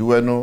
UNO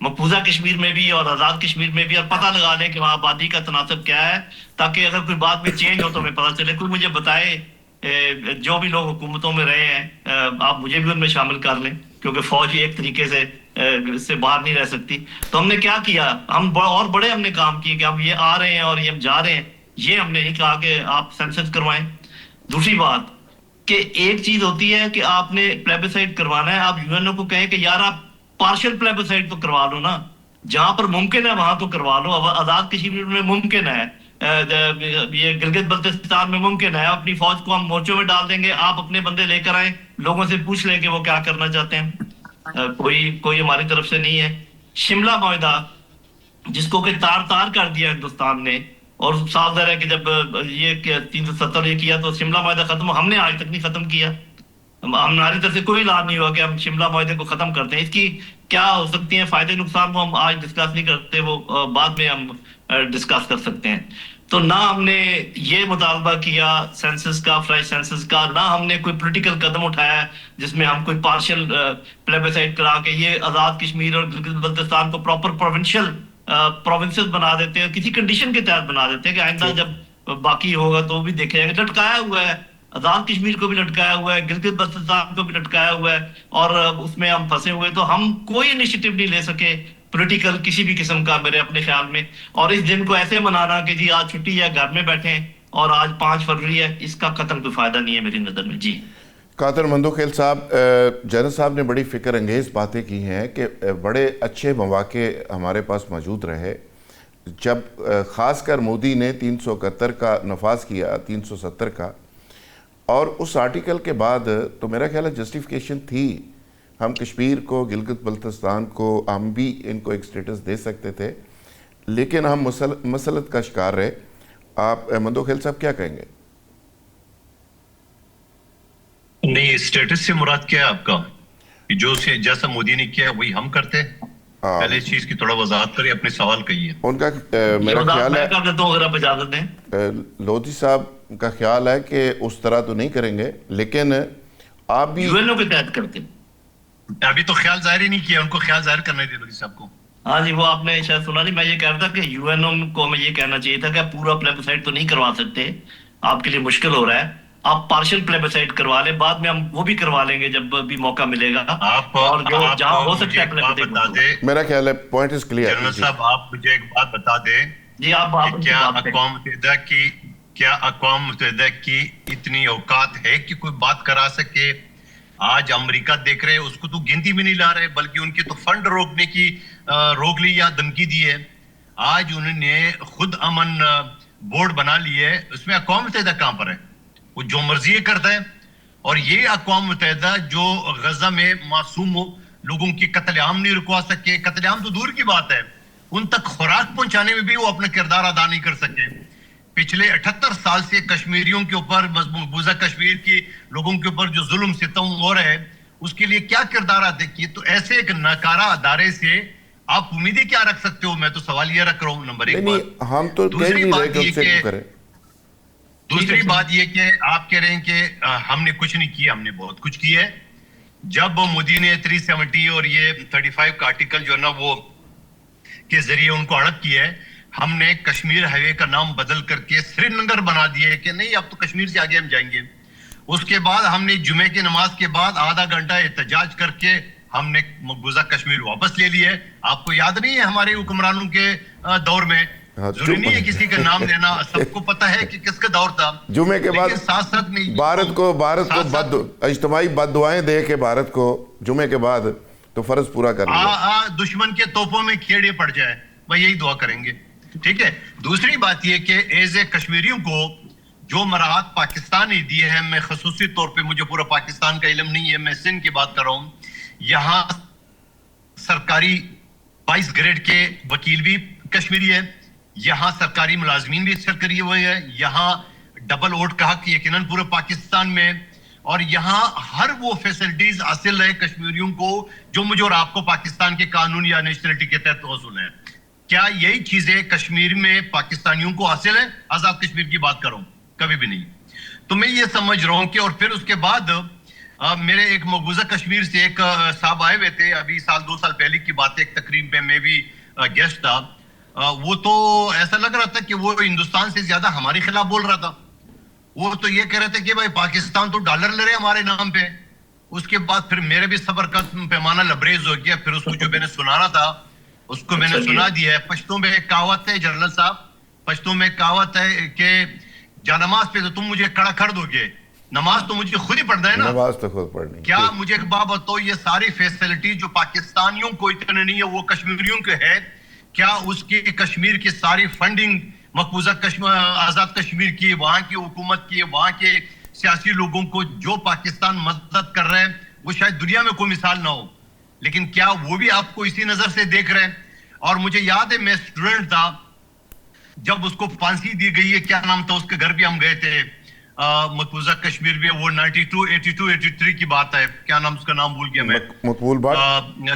مقبوضہ کشمیر میں بھی اور آزاد کشمیر میں بھی، اور پتہ لگا لیں کہ وہاں آبادی کا تناسب کیا ہے، تاکہ اگر کوئی بات میں چینج ہو تو ہمیں پتہ چلے. کوئی مجھے بتائے جو بھی لوگ حکومتوں میں رہے ہیں، آپ مجھے بھی ان میں شامل کر لیں، کیونکہ فوج ہی ایک طریقے سے اس سے باہر نہیں رہ سکتی. تو ہم نے کیا کیا، اور بڑے ہم نے کام کیے کہ ہم یہ آ رہے ہیں اور یہ ہم جا رہے ہیں. یہ ہم نے نہیں کہا کہ آپ سینسس کروائیں. دوسری بات کہ ایک چیز ہوتی ہے کہ آپ نے پلیبسائٹ کروانا ہے، آپ یو این او کو کہیں کہ یار آپ پارشل پلیبسائٹ تو کروا لو نا، جہاں پر ممکن ہے وہاں تو کروا لو. آزاد کشمیر میں ممکن ہے، یہ گلگت بلتستان میں ممکن ہے. اپنی فوج کو ہم مورچوں میں ڈال دیں گے، آپ اپنے بندے لے کر آئیں، لوگوں سے پوچھ لیں کہ وہ کیا کرنا چاہتے ہیں. کوئی ہماری طرف سے نہیں ہے. شملہ معاہدہ جس کو کہ تار تار کر دیا ہندوستان نے، اور صاف ظاہر ہے کہ جب یہ 370 یہ کیا تو شملہ معاہدہ ختم، ہم نے آج تک نہیں ختم کیا. ہماری طرف سے کوئی اعلان نہیں ہوا کہ ہم شملہ معاہدے کو ختم کرتے ہیں. اس کی کیا ہو سکتی ہیں فائدے نقصان، وہ ہم آج ڈسکس نہیں کرتے، وہ بعد میں ہم ڈسکس کر سکتے ہیں. تو نہ ہم نے یہ مطالبہ کیا سینسس کا، فریش سینسس کا، نہ ہم نے کوئی پولیٹیکل قدم اٹھایا جس میں ہم کوئی پارشل پلیبسائٹ کرا کے یہ آزاد کشمیر اور گلگت بلتستان کو پراپر پروونسز بنا دیتے ہیں، کسی کنڈیشن کے تحت بنا دیتے ہیں کہ آئندہ جب باقی ہوگا تو بھی دیکھے جائیں گے. لٹکایا ہوا ہے آزاد کشمیر کو بھی، لٹکایا ہوا ہے گلگت بلتستان کو بھی لٹکایا ہوا ہے، اور اس میں ہم پھنسے ہوئے. تو ہم کوئی انیشیٹو نہیں لے سکے پولیٹیکل کسی بھی قسم کا میرے اپنے خیال میں. اور اس دن کو ایسے منانا کہ جی آج چھٹی ہے، گھر میں بیٹھے ہیں اور آج 5 فروری ہے، اس کا قطعاً کوئی فائدہ نہیں ہے میری نظر میں. جی قادر مندوخیل صاحب، جنرل صاحب نے بڑی فکر انگیز باتیں کی ہیں کہ بڑے اچھے مواقع ہمارے پاس موجود رہے جب خاص کر مودی نے 371 کا نفاذ کیا، 370 کا، اور اس آرٹیکل کے بعد تو میرا خیال ہے جسٹیفیکیشن تھی. ہم کشمیر کو، گلگت بلتستان کو، ہم بھی ان کو ایک سٹیٹس دے سکتے تھے، لیکن ہم مسلط کا شکار رہے. آپ مندوخیل صاحب کیا کہیں گے؟ نہیں، سٹیٹس سے مراد کیا ہے آپ کا؟ جو جیسا مودی نے کیا وہی ہم کرتے؟ پہلے اس چیز کی تھوڑا وضاحت کریں، اپنے سوال کہیے. ان کا میرا خیال ہے، کر دیتا ہوں اگر آپ اجازت دیں. لودھی صاحب کا خیال ہے کہ اس طرح تو نہیں کریں گے، لیکن آپ بھی یو این او کے تحت کرتے ہیں. ابھی تو خیال ظاہر ہی نہیں کیا، ان کو خیال ظاہر کرنا دے لودھی صاحب کو. ہاں جی، وہ آپ نے شاید سنا نہیں. میں یہ کہہ رہا تھا کہ یو این او کو میں یہ کہنا چاہیے تھا کہ آپ پورا پلیبسائٹ تو نہیں کروا سکتے، آپ کے لیے مشکل ہو رہا ہے. آپ پارشل پلیبسائٹ کروا لیں، بعد میں ہم وہ بھی کروا لیں گے جب بھی موقع ملے گا. اور جو جہاں ہو سکتا ہے پلیبسائٹ، میرا خیال ہے پوائنٹ از کلیئر. جنرل صاحب آپ مجھے ایک بات بتا دیں جی. آپ کیا اقوام متحدہ کی اتنی اوقات ہے کہ کوئی بات کرا سکے؟ آج امریکہ دیکھ رہے، اس کو تو گنتی بھی نہیں لا رہے، بلکہ ان کے تو فنڈ روکنے کی روک لی یا دھمکی دی ہے. آج انہوں نے خود امن بورڈ بنا لی ہے، اس میں اقوام متحدہ کہاں پر ہے؟ وہ جو مرضی کرتا ہے. اور یہ اقوام متحدہ جو غزہ میں معصوم لوگوں کی قتل عام نہیں رکوا سکے، قتل عام تو دور کی بات ہے، ان تک خوراک پہنچانے میں بھی وہ اپنا کردار ادا نہیں کر سکے. پچھلے 78 سال سے کشمیریوں کے اوپر، مقبوضہ کشمیر کی لوگوں کے اوپر جو ظلم ستم ہو رہا ہے، اس کے لیے کیا کردار ادا کیے؟ تو ایسے ایک ناکارہ ادارے سے آپ امیدیں کیا رکھ سکتے ہو؟ میں تو سوال یہ رکھ رہا ہوں. نمبر ایک بات. ہم تو دوسری بات یہ کہ آپ کہہ رہے ہیں کہ ہم نے کچھ نہیں کیا. ہم نے بہت کچھ کیا ہے. جب مودی نے 370 اور یہ 35 کا آرٹیکل جو ہے نا وہ کے ذریعے ان کو اڑپ کیا ہے، ہم نے کشمیر ہائی وے کا نام بدل کر کے سری نگر بنا دیا کہ نہیں اب تو کشمیر سے آگے ہم جائیں گے. اس کے بعد ہم نے جمعے کی نماز کے بعد آدھا گھنٹہ احتجاج کر کے ہم نے مقبوضہ کشمیر واپس لے لیا ہے. آپ کو یاد نہیں ہے ہمارے حکمرانوں کے دور میں؟ ضروری نہیں ہے کسی کا نام لینا، سب کو پتہ ہے کہ کس کا دور تھا. جمعے کے بعد ساتھ ساتھ میں بھارت کو اجتماعی بد دعائیں دے کے بھارت کو جمعے کے بعد تو فرض پورا کر لیا. دشمن کے توپوں میں کھیڑے پڑ جائے، وہ یہی دعا کریں گے. ٹھیک ہے. دوسری بات یہ کہ ایز اے کشمیریوں کو جو مراحت پاکستان نے دیے ہیں، میں خصوصی طور پہ، مجھے پورا پاکستان کا علم نہیں ہے، میں سندھ کی بات کر رہا ہوں، یہاں سرکاری 22 گریڈ کے وکیل بھی کشمیری ہے، یہاں سرکاری ملازمین بھی سرکاری ہوئے ہیں، یہاں ڈبل ووٹ کا حق یقیناً پورے پاکستان میں، اور یہاں ہر وہ فیسلٹیز حاصل ہے کشمیریوں کو جو مجھے اور آپ کو پاکستان کے قانون یا نیشنلٹی کے تحت حاصل ہے. کیا یہی چیزیں کشمیر میں پاکستانیوں کو حاصل ہیں؟ آزاد کشمیر کی بات کروں کبھی بھی نہیں. تو میں یہ سمجھ رہا ہوں کہ اور پھر اس کے بعد میرے ایک مقبوضہ کشمیر سے ایک صاحب آئے ہوئے تھے ابھی 2 سال پہلے کی بات ہے, ایک تقریب میں میں بھی گیسٹ تھا. وہ تو ایسا لگ رہا تھا کہ وہ ہندوستان سے زیادہ ہمارے خلاف بول رہا تھا. وہ تو یہ کہہ رہے تھے کہ بھائی پاکستان تو ڈالر لے رہے ہمارے نام پہ. اس کے بعد پھر میرے بھی صبر کا پیمانہ لبریز ہو گیا. پھر اس کو جو میں نے سنانا تھا اس کو میں نے سنا دیا ہے. پشتوں میں ایک کہاوت ہے جنرل صاحب, پشتوں میں ایک کہاوت ہے کہ جانماز پہ تو تم مجھے کھڑا کر دو گے, نماز تو مجھے خود ہی پڑھنا ہے نا. نماز تو خود پڑھنی. کیا مجھے ایک بات بتاؤ, یہ ساری فیسلٹی جو پاکستانیوں کو اتنے نہیں ہے وہ کشمیریوں کو ہے, کیا اس کی کشمیر کی ساری فنڈنگ مقبوضہ آزاد کشمیر کی, وہاں کی حکومت کی, وہاں کے سیاسی لوگوں کو جو پاکستان مدد کر رہے ہیں وہ شاید دنیا میں کوئی مثال نہ ہو, لیکن کیا وہ بھی آپ کو اسی نظر سے دیکھ رہے ہیں؟ اور مجھے یاد ہے میں اسٹوڈنٹ تھا جب اس کو پھانسی دی گئی ہے, کیا نام تھا اس کے گھر بھی ہم گئے تھے مقبوضہ کشمیر میں, وہ 82 کی بات ہے, کیا نام اس کا نام بھول گیا میں, مقبول بٹ,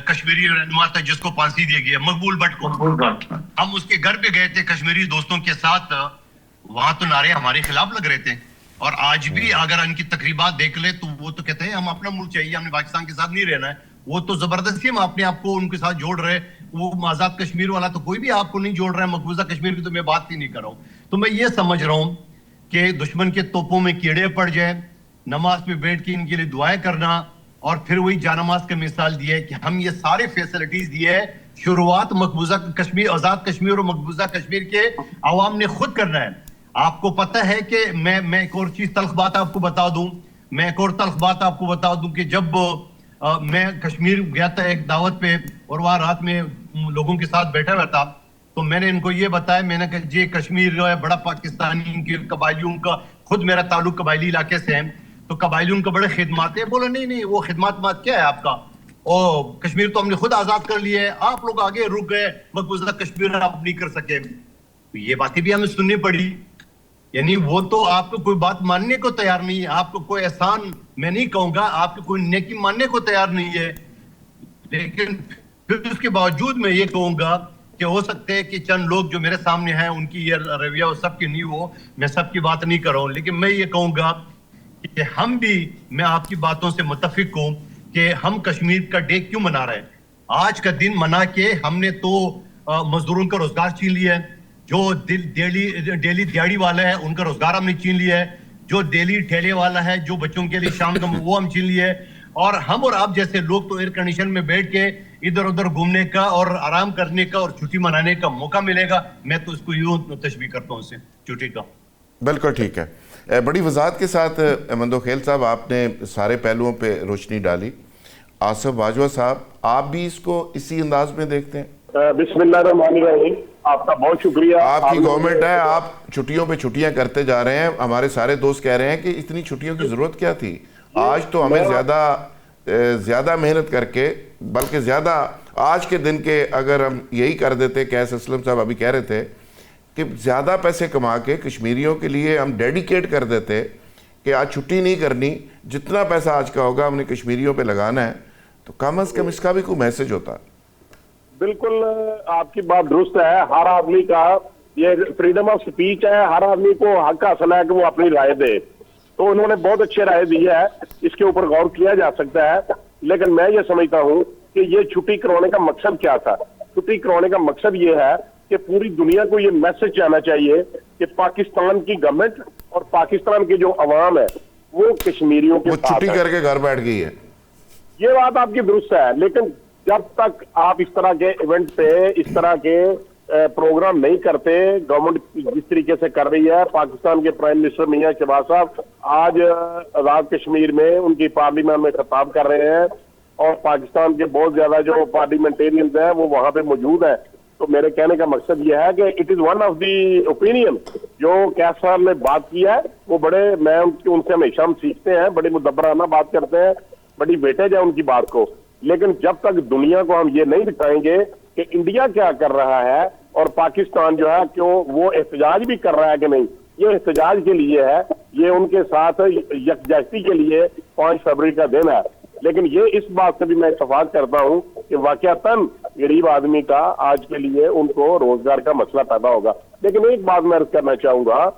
کشمیری رہنما تھا جس کو پھانسی دیا گیا, مقبول بٹ کو. ہم اس کے گھر پہ گئے تھے کشمیری دوستوں کے ساتھ, وہاں تو نعرے ہمارے خلاف لگ رہے تھے. اور آج بھی اگر ان کی تقریبات دیکھ لے تو وہ تو کہتے ہیں ہم اپنا ملک چاہیے, ہم نے پاکستان کے ساتھ نہیں رہنا ہے. وہ تو زبردستی ہم اپنے آپ کو ان کے ساتھ جوڑ رہے. وہ آزاد کشمیر والا تو کوئی بھی آپ کو نہیں جوڑ رہا ہے, مقبوضہ کشمیر کی تو میں بات ہی نہیں کر رہا ہوں. تو میں یہ سمجھ رہا ہوں کہ دشمن کے توپوں میں کیڑے پڑ جائیں, نماز پہ بیٹھ کے ان کے لیے دعائیں کرنا, اور پھر وہی جانماز کا مثال دیا ہے کہ ہم یہ سارے فیسلٹیز دیے ہے. شروعات مقبوضہ کشمیر, آزاد کشمیر اور مقبوضہ کشمیر کے عوام نے خود کرنا ہے. آپ کو پتہ ہے کہ میں ایک اور چیز تلخ بات آپ کو بتا دوں, کہ جب میں کشمیر گیا تھا ایک دعوت پہ اور وہاں رات میں لوگوں کے ساتھ بیٹھا ہوا تھا, تو میں نے ان کو یہ بتایا, میں نے کہا جی کشمیر جو ہے بڑا پاکستانی کے قبائلیوں کا, خود میرا تعلق قبائلی علاقے سے ہے, تو قبائلیوں کا بڑے خدمات ہے. بولا نہیں وہ خدمات کیا ہے آپ کا, او کشمیر تو ہم نے خود آزاد کر لیا ہے, آپ لوگ آگے رک گئے, مقبوضہ کشمیر آپ نہیں کر سکے. یہ باتیں بھی ہمیں سننی پڑی. یعنی وہ تو آپ کو کوئی بات ماننے کو تیار نہیں ہے, آپ کو کوئی احسان میں نہیں کہوں گا, آپ کو کوئی نیکی ماننے کو تیار نہیں ہے. لیکن پھر اس کے باوجود میں یہ کہوں گا کہ ہو سکتے ہے کہ چند لوگ جو میرے سامنے ہیں ان کی یہ رویہ وہ سب کی نہیں ہو, میں سب کی بات نہیں کر رہا ہوں, لیکن میں یہ کہوں گا کہ ہم بھی, میں آپ کی باتوں سے متفق ہوں کہ ہم کشمیر کا ڈے کیوں منا رہے ہیں. آج کا دن منا کے ہم نے تو مزدوروں کا روزگار چھین لیا ہے, جو ڈیلی دیہڑی والا ہے ان کا روزگار ہم نے چھین لیا ہے, جو ڈیلی ٹھیلے والا ہے جو بچوں کے لیے شام کا وہ ہم چھین لیا ہے, اور ہم اور آپ جیسے لوگ تو ایئر کنڈیشن میں بیٹھ کے ادھر ادھر گھومنے کا اور آرام کرنے کا اور چھٹی منانے کا موقع ملے گا. میں تو اس کو یوں تشبیہ کرتا ہوں, اسے چھٹی کا. بالکل ٹھیک ہے. بڑی وضاحت کے ساتھ مندوخیل صاحب آپ نے سارے پہلوؤں پہ روشنی ڈالی. آصف باجوہ صاحب, آپ بھی اس کو اسی انداز میں دیکھتے ہیں؟ بسم اللہ الرحمن الرحیم. آپ کا بہت شکریہ. آپ کی گورنمنٹ ہے, آپ چھٹیوں پہ چھٹیاں کرتے جا رہے ہیں. ہمارے سارے دوست کہہ رہے ہیں کہ اتنی چھٹیوں کی ضرورت کیا تھی. آج تو ہمیں زیادہ محنت کر کے, بلکہ زیادہ آج کے دن کے اگر ہم یہی کر دیتے, کیس اسلم صاحب ابھی کہہ رہے تھے کہ زیادہ پیسے کما کے کشمیریوں کے لیے ہم ڈیڈیکیٹ کر دیتے کہ آج چھٹی نہیں کرنی, جتنا پیسہ آج کا ہوگا ہم نے کشمیریوں پہ لگانا ہے, تو کم از کم اس کا بھی کوئی میسج ہوتا. بالکل آپ کی بات درست ہے. ہر آدمی کا یہ فریڈم آف سپیچ ہے, ہر آدمی کو حق حاصل ہے کہ وہ اپنی رائے دے. تو انہوں نے بہت اچھے رائے دی ہے, اس کے اوپر غور کیا جا سکتا ہے. لیکن میں یہ سمجھتا ہوں کہ یہ چھٹی کروانے کا مقصد کیا تھا. چھٹی کروانے کا مقصد یہ ہے کہ پوری دنیا کو یہ میسج جانا چاہیے کہ پاکستان کی گورنمنٹ اور پاکستان کے جو عوام ہے وہ کشمیریوں کے ساتھ چھٹی کر کے گھر بیٹھ گئی ہے. یہ بات آپ کی درست ہے, لیکن جب تک آپ اس طرح کے ایونٹ پہ اس طرح کے پروگرام نہیں کرتے, گورنمنٹ جس طریقے سے کر رہی ہے, پاکستان کے پرائم منسٹر میاں شہباز صاحب آج آزاد کشمیر میں ان کی پارلیمنٹ میں خطاب کر رہے ہیں, اور پاکستان کے بہت زیادہ جو پارلیمنٹیرینز ہیں وہ وہاں پہ موجود ہیں. تو میرے کہنے کا مقصد یہ ہے کہ it is one of the opinion جو کیس صاحب نے بات کی ہے, وہ بڑے, میں ان سے ہمیشہ ہم سیکھتے ہیں, بڑی مدبرانہ بات کرتے ہیں, بڑی ویٹیج ہے ان کی بات کو. لیکن جب تک دنیا کو ہم یہ نہیں دکھائیں گے کہ انڈیا کیا کر رہا ہے اور پاکستان جو ہے کیوں وہ احتجاج بھی کر رہا ہے کہ نہیں, یہ احتجاج کے لیے ہے, یہ ان کے ساتھ یکجہتی کے لیے 5 فروری کا دن ہے. لیکن یہ اس بات سے بھی میں اتفاق کرتا ہوں کہ واقعتاً غریب آدمی کا آج کے لیے ان کو روزگار کا مسئلہ پیدا ہوگا. لیکن ایک بات میں عرض کرنا چاہوں گا,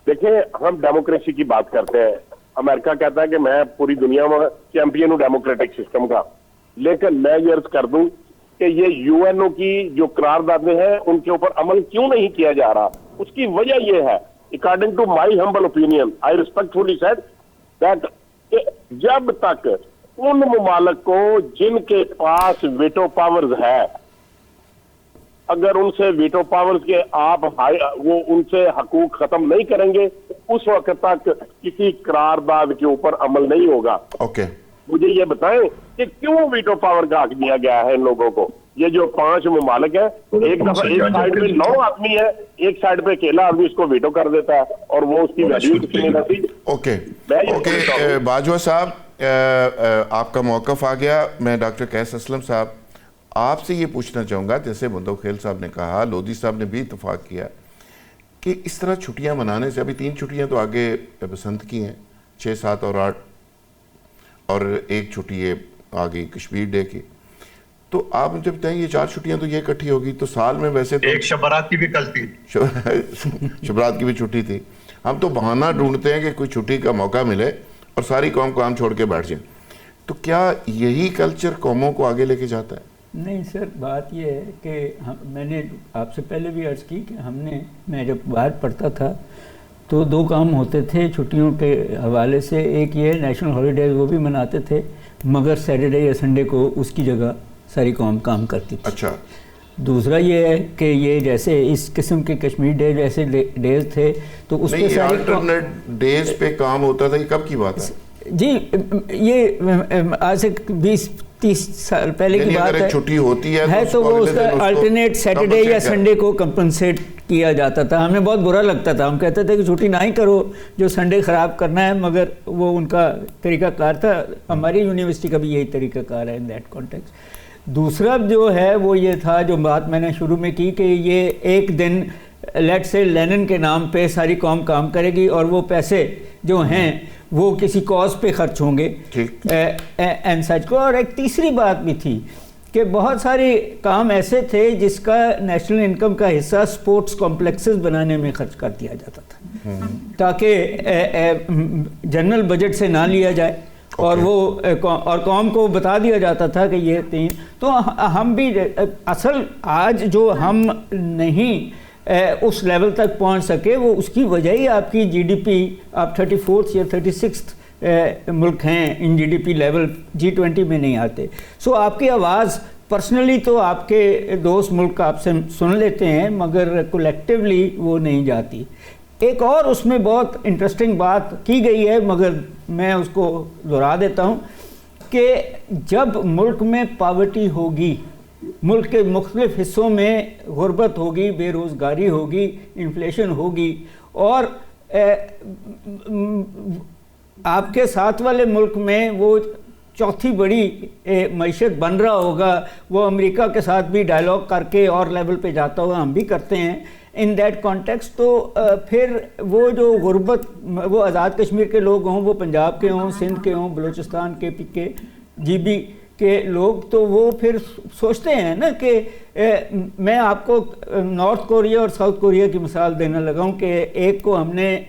دیکھیں ہم ڈیموکریسی کی بات کرتے ہیں, امریکہ کہتا ہے کہ میں پوری دنیا میں چیمپئن ہوں ڈیموکریٹک سسٹم کا، لیکن میں یہ عرض کر دوں کہ یہ یو این او کی جو قراردادیں ہیں ان کے اوپر عمل کیوں نہیں کیا جا رہا؟ اس کی وجہ یہ ہے، according to my humble opinion, I respectfully said that جب تک ان ممالک کو جن کے پاس ویٹو پاورز ہے، اگر ان سے ویٹو پاورز کے آپ وہ ان سے حقوق ختم نہیں کریں گے، اس وقت تک کسی قرارداد کے اوپر عمل نہیں ہوگا۔ اوکے، مجھے یہ بتائیں کہ کیوں ویٹو پاور کا حق دیا گیا ہے ان لوگوں کو؟ یہ جو 5 ممالک ہیں، ایک دفعہ ایک سائڈ پہ 9 آدمی ہے، ایک سائڈ پہ اکیلا آدمی اس کو ویٹو کر دیتا ہے، اور وہ اس کی ویلیو کسی نہیں رہتی۔ اوکے باجوہ صاحب، آپ کا موقف آ گیا۔ میں ڈاکٹر قیس اسلم صاحب آپ سے یہ پوچھنا چاہوں گا، جیسے مندوخیل صاحب نے کہا، لودھی صاحب نے بھی اتفاق کیا کہ اس طرح چھٹیاں منانے سے، ابھی 3 چھٹیاں تو آگے بسنت کی ہیں، 6، 7 اور 8، اور ایک چھٹی ہے آگئی کشمیر ڈے کی، تو آپ مجھے بتائیں یہ 4 چھٹیاں تو یہ اکٹھی ہوگی تو سال میں ویسے تو ایک شبرات کی بھی کل تھی، شبرات کی بھی چھٹی تھی۔ ہم تو بہانہ ڈھونڈتے ہیں کہ کوئی چھٹی کا موقع ملے اور ساری قوم کام چھوڑ کے بیٹھ جائیں، تو کیا یہی کلچر قوموں کو آگے لے کے جاتا ہے؟ نہیں سر، بات یہ ہے کہ میں نے آپ سے پہلے بھی عرض کی کہ میں جب باہر پڑھتا تھا تو 2 کام ہوتے تھے چھٹیوں کے حوالے سے، ایک یہ نیشنل ہالیڈیز وہ بھی مناتے تھے، مگر سیٹرڈے یا سنڈے کو اس کی جگہ ساری قوم کام کرتی تھی۔ اچھا، دوسرا یہ ہے کہ یہ جیسے اس قسم کے کشمیر ڈے جیسے ڈیز تھے تو اس پہ ساری آلٹرنیٹ ڈیز پہ کام ہوتا تھا، یہ کب کی بات ہے؟ جی یہ آج سے 20-30 سال پہلے کی بات ہے۔ چھٹی ہوتی ہے تو وہ اس کا الٹرنیٹ سیٹرڈے یا سنڈے کو کمپنسیٹ کیا جاتا تھا۔ ہمیں بہت برا لگتا تھا، ہم کہتے تھے کہ چھٹی نہ ہی کرو جو سنڈے خراب کرنا ہے، مگر وہ ان کا طریقہ کار تھا۔ ہماری یونیورسٹی کا بھی یہی طریقہ کار ہے ان دیٹ کانٹیکسٹ۔ دوسرا جو ہے وہ یہ تھا، جو بات میں نے شروع میں کی، کہ یہ ایک دن لیٹ سے لینن کے نام پہ ساری قوم کام کرے گی اور وہ پیسے جو ہیں وہ کسی کاز پہ خرچ ہوں گے اینڈ سچ کو۔ اور ایک تیسری بات بھی تھی کہ بہت سارے کام ایسے تھے جس کا نیشنل انکم کا حصہ سپورٹس کمپلیکسز بنانے میں خرچ کر دیا جاتا تھا تاکہ جنرل بجٹ سے نہ لیا جائے، اور وہ اور قوم کو بتا دیا جاتا تھا کہ یہ 3۔ تو ہم بھی اصل آج جو ہم نہیں اس لیول تک پہنچ سکے، وہ اس کی وجہ ہی آپ کی جی ڈی پی، آپ 34 یا 36 ملک ہیں ان G D P level, G20 میں نہیں آتے۔ سو آپ کی آواز پرسنلی تو آپ کے دوست ملک آپ سے سن لیتے ہیں، مگر کولیکٹیولی وہ نہیں جاتی۔ ایک اور اس میں بہت انٹرسٹنگ بات کی گئی ہے، مگر میں اس کو دہرا دیتا ہوں کہ جب ملک میں پاورٹی ہوگی، ملک کے مختلف حصوں میں غربت ہوگی، بے روزگاری ہوگی، انفلیشن ہوگی، اور آپ کے ساتھ والے ملک میں وہ چوتھی بڑی معیشت بن رہا ہوگا، وہ امریکہ کے ساتھ بھی ڈائلاگ کر کے اور لیول پہ جاتا ہوگا، ہم بھی کرتے ہیں ان دیٹ کانٹیکسٹ، تو پھر وہ جو غربت، وہ آزاد کشمیر کے لوگ ہوں، وہ پنجاب کے ہوں، سندھ کے ہوں، بلوچستان کے کے جی بی کے لوگ، تو وہ پھر سوچتے ہیں نا کہ میں آپ کو نارتھ کوریا اور ساؤتھ کوریا کی مثال دینے لگا ہوں کہ ایک کو ہم نے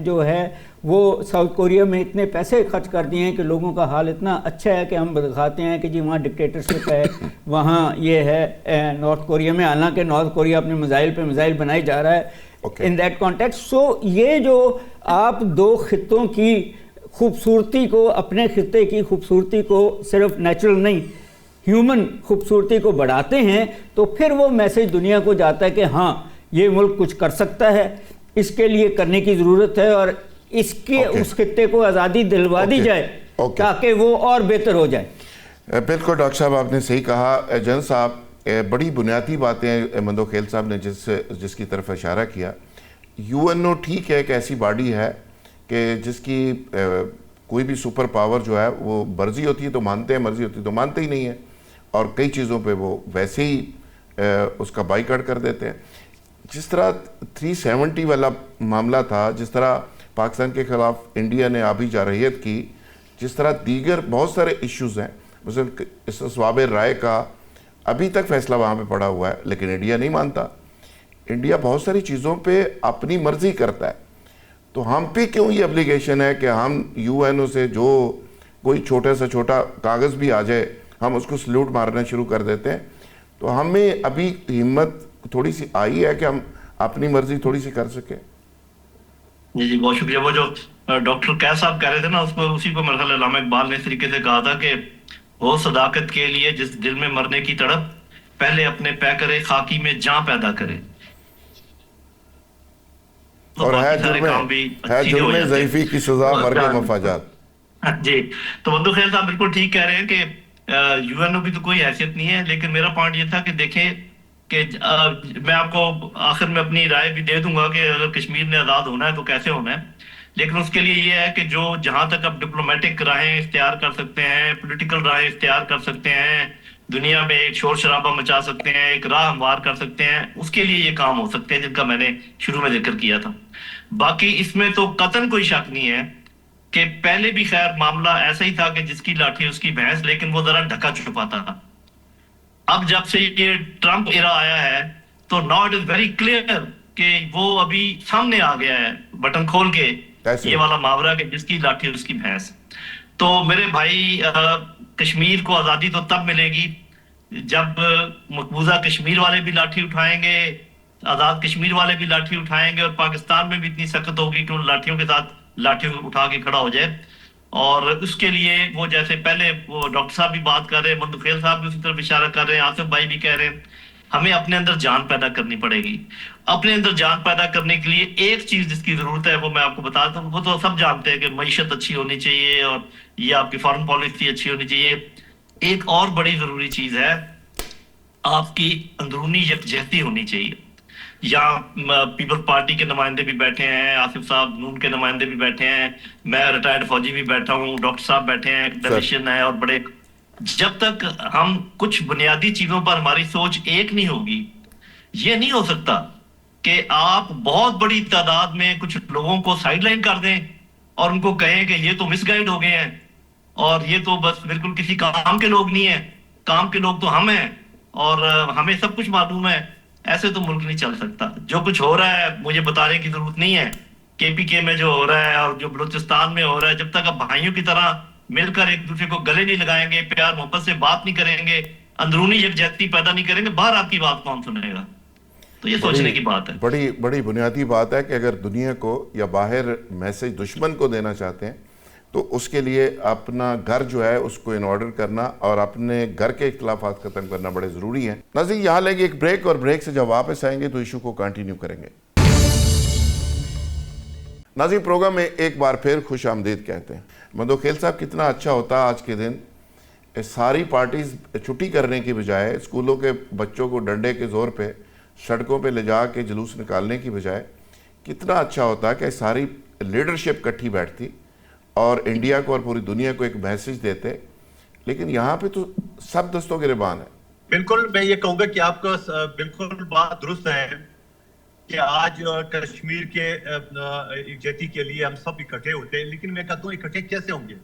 جو ہے وہ ساؤتھ کوریا میں اتنے پیسے خرچ کر دیے ہیں کہ لوگوں کا حال اتنا اچھا ہے کہ ہم دکھاتے ہیں کہ جی وہاں ڈکٹیٹرشپ ہے، وہاں یہ ہے نارتھ کوریا میں، حالانکہ نارتھ کوریا اپنے میزائل پہ میزائل بنائی جا رہا ہے ان دیٹ کانٹیکسٹ۔ سو یہ جو آپ 2 خطوں کی خوبصورتی کو، اپنے خطے کی خوبصورتی کو صرف نیچرل نہیں ہیومن خوبصورتی کو بڑھاتے ہیں، تو پھر وہ میسج دنیا کو جاتا ہے کہ ہاں یہ ملک کچھ کر سکتا ہے، اس کے لیے کرنے کی ضرورت ہے، اور اس کے اس خطے کو آزادی دلوا دی جائے تاکہ وہ اور بہتر ہو جائے۔ بالکل ڈاکٹر صاحب آپ نے صحیح کہا۔ جن صاحب بڑی بنیادی باتیں مندوخیل صاحب نے جس کی طرف اشارہ کیا، یو این او ٹھیک ہے کہ ایسی باڈی ہے کہ جس کی کوئی بھی سپر پاور جو ہے وہ مرضی ہوتی ہے تو مانتے ہیں، مرضی ہوتی ہے تو مانتے ہی نہیں ہیں، اور کئی چیزوں پہ وہ ویسے ہی اس کا بائیکاٹ کر دیتے ہیں۔ جس طرح 370 والا معاملہ تھا، جس طرح پاکستان کے خلاف انڈیا نے آبی جارحیت کی، جس طرح دیگر بہت سارے ایشوز ہیں، مثلا استصواب رائے کا ابھی تک فیصلہ وہاں پہ پڑا ہوا ہے لیکن انڈیا نہیں مانتا۔ انڈیا بہت ساری چیزوں پہ اپنی مرضی کرتا ہے، تو ہم پہ کیوں یہ ابلیگیشن ہے کہ ہم یو این او سے جو کوئی چھوٹا سے چھوٹا کاغذ بھی آ جائے ہم اس کو سلیوٹ مارنا شروع کر دیتے ہیں؟ تو ہمیں ابھی ہمت تھوڑی سی آئی ہے کہ ہم اپنی مرضی تھوڑی سی کر سکیں؟ جی بہت شکریہ. وہ جو ڈاکٹر قیس صاحب کہہ رہے تھے نا, اسی کو میرے خیال علامہ اقبال نے اس طریقے سے کہا تھا کہ وہ صداقت کے لیے جس دل میں مرنے کی تڑپ پہلے اپنے پے کرے خاکی میں جاں پیدا کرے. اور ہے جرم ضعیفی کی سزا مرنے مفاجات. جی تو مندو خیل صاحب بالکل ٹھیک کہہ رہے ہیں کہ یو این او کی تو کوئی حیثیت نہیں ہے, لیکن میرا پوائنٹ یہ تھا کہ دیکھیں کہ میں آپ کو آخر میں اپنی رائے بھی دے دوں گا کہ اگر کشمیر نے آزاد ہونا ہے تو کیسے ہونا ہے, لیکن اس کے لیے یہ ہے کہ جو جہاں تک اب ڈپلومیٹک راہیں اختیار کر سکتے ہیں, پولیٹیکل راہیں اختیار کر سکتے ہیں, دنیا میں ایک شور شرابہ مچا سکتے ہیں, ایک راہ ہموار کر سکتے ہیں, اس کے لیے یہ کام ہو سکتے ہیں جن کا میں نے شروع میں ذکر کیا تھا. باقی اس میں تو قطعاً کوئی شک نہیں ہے کہ پہلے بھی خیر معاملہ ایسا ہی تھا کہ جس کی لاٹھی اس کی بھینس, لیکن وہ ذرا ڈھکا چھپاتا تھا. اب جب سے یہ ٹرمپ ایرا آیا ہے تو now it is very clear کہ وہ ابھی سامنے آ گیا ہے بٹن کھول کے, یہ والا محاورہ کہ جس کی لاٹھی اس کی بھینس. تو میرے بھائی کشمیر کو آزادی تو تب ملے گی جب مقبوضہ کشمیر والے بھی لاٹھی اٹھائیں گے, آزاد کشمیر والے بھی لاٹھی اٹھائیں گے, اور پاکستان میں بھی اتنی سخت ہوگی کہ ان لاٹھیوں کے ساتھ لاٹھی اٹھا کے کھڑا ہو جائے. اور اس کے لیے وہ جیسے پہلے وہ ڈاکٹر صاحب بھی بات کر رہے ہیں, مندخیل صاحب بھی اسی طرف اشارہ کر رہے ہیں, آصف بھائی بھی کہہ رہے ہیں, ہمیں اپنے اندر جان پیدا کرنی پڑے گی. اپنے اندر جان پیدا کرنے کے لیے ایک چیز جس کی ضرورت ہے وہ میں آپ کو بتاتا ہوں. وہ تو سب جانتے ہیں کہ معیشت اچھی ہونی چاہیے اور یہ آپ کی فارن پالیسی اچھی ہونی چاہیے. ایک اور بڑی ضروری چیز ہے, آپ کی اندرونی یکجہتی ہونی چاہیے. یہاں پیپل پارٹی کے نمائندے بھی بیٹھے ہیں, آصف صاحب نون کے نمائندے بھی بیٹھے ہیں, میں ریٹائرڈ فوجی بھی بیٹھا ہوں, ڈاکٹر صاحب بیٹھے ہیں, اکیڈیمشین ہے اور بڑے. جب تک ہم کچھ بنیادی چیزوں پر ہماری سوچ ایک نہیں ہوگی, یہ نہیں ہو سکتا کہ آپ بہت بڑی تعداد میں کچھ لوگوں کو سائڈ لائن کر دیں اور ان کو کہیں کہ یہ تو مس گائیڈ ہو گئے ہیں اور یہ تو بس بالکل کسی کام کے لوگ نہیں ہیں, کام کے لوگ تو ہم ہیں اور ہمیں سب کچھ معلوم ہے. ایسے تو ملک نہیں چل سکتا. جو کچھ ہو رہا ہے مجھے بتانے کی ضرورت نہیں ہے, کے پی کے میں جو ہو رہا ہے اور جو بلوچستان میں ہو رہا ہے, جب تک اب بھائیوں کی طرح مل کر ایک دوسرے کو گلے نہیں لگائیں گے, پیار محبت سے بات نہیں کریں گے, اندرونی یکجہتی پیدا نہیں کریں گے, باہر آپ کی بات کون سنے گا؟ تو یہ سوچنے کی بات ہے. بڑی بنیادی بات ہے کہ اگر دنیا کو یا باہر میسج دشمن کو دینا چاہتے ہیں تو اس کے لیے اپنا گھر جو ہے اس کو ان آرڈر کرنا اور اپنے گھر کے اختلافات ختم کرنا بڑے ضروری ہیں. ناظرین یہاں لیں گے ایک بریک, اور بریک سے جب واپس آئیں گے تو ایشو کو کنٹینیو کریں گے. ناظرین پروگرام میں ایک بار پھر خوش آمدید کہتے ہیں. مندوخیل صاحب کتنا اچھا ہوتا آج کے دن ساری پارٹیز چھٹی کرنے کی بجائے, اسکولوں کے بچوں کو ڈنڈے کے زور پہ سڑکوں پہ لے جا کے جلوس نکالنے کی بجائے, کتنا اچھا ہوتا کہ ساری لیڈرشپ کٹھی بیٹھتی اور انڈیا کو اور پوری دنیا کو ایک میسج دیتے. لیکن یہاں پہ تو سب دستوں گریبان ہے. بالکل میں یہ کہوں گا کہ آپ کا بالکل بات درست ہے کہ آج کشمیر کے یکجہتی کے لیے ہم سب اکٹھے ہوتے ہیں, لیکن میں کہتا ہوں اکٹھے کیسے ہوں گے؟